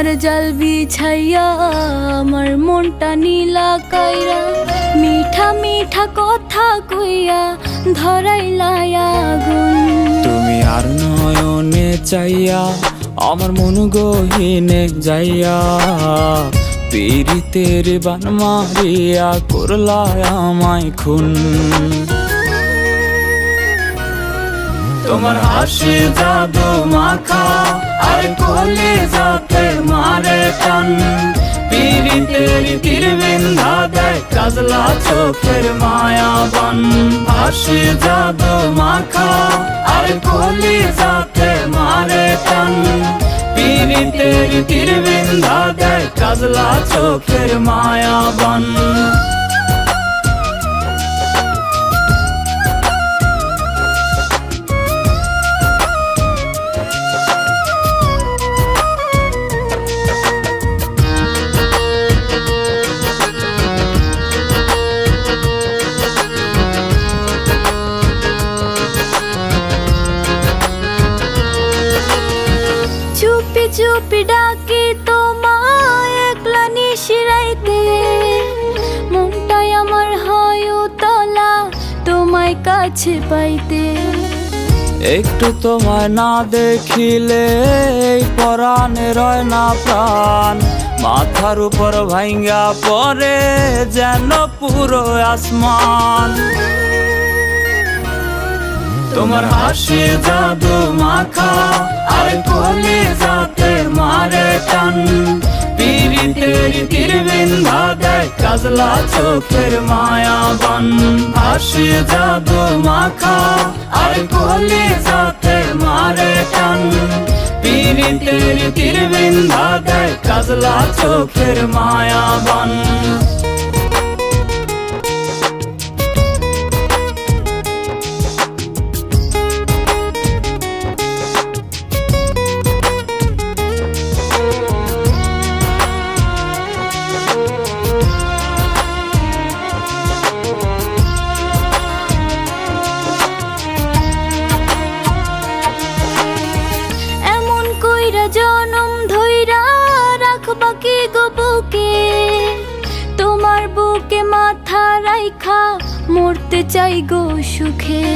তোমার জাল বিছাইয়া আমার মনটা নীলা কাইরা, মিঠা মিঠা কথা কইয়া ধরাইলাই আগুন। তুমি আর নয়নে চাইয়া আমার মন গহীনে যাইয়া, পীড়িতের বান মারিয়া করলা আমায় খুন। তোমার হাসি জাদু মাখা আর কলিজাতে মারে টান, পীড়িতের তীর বিন্ধা দেয় কাজলা চোখের মায়াবান। হাসি জাদু মাখা আর কলিজাতে মারে টান, পীড়িতের তীর বিন্ধা দেয় কাজলা চোখের মায়াবান। চুপি চুপি ডাকি তোমায় একলা নিশিরাইতে, মনটাই আমার হয় উতলা তোমায় কাছে পাইতে। একটু তোমায় না দেখিলে এই পরাণে রয় না প্রাণ, মাথার উপর ভাঙ্গা পড়ে যেন পুরো আসমান। তোমার হাসি জাদু মাখা আর কলিজাতে মারে টান, পীড়িতের তীর বিন্ধা দেয় কাজলা চোখের মায়াবান। হাসি জাদু মাখা আর কলিজাতে মারে টান, পীড়িতের তীর বিন্ধা দেয় কাজলা চোখের মায়াবান। জনম ধইরা রাখবা কি গো বুকে, তোমার বুকে মাথা রাইখা মরতে চাই গো সুখে।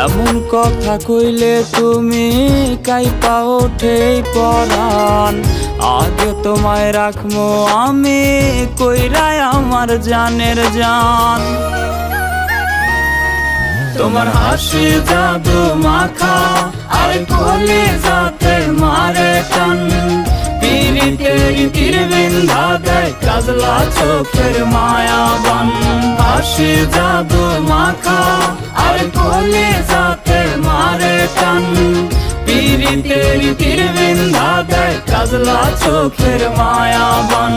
এমন কথা কইলে তুমি কাইপা ওঠে পরাণ, আগে তোমায় রাখবো আমি কইরাই আমার জানের জান। তোমার হাসি জাদু মাখা আর কলিজাতে মারে টান, পীড়িতের তীর বিন্ধা দেয় কাজলা চোখের মায়াবান। হাসি জাদু মাখা আর কলিজাতে মারে টান, পীড়িতের তীর বিন্ধা দেয় কাজলা চোখের মায়াবান।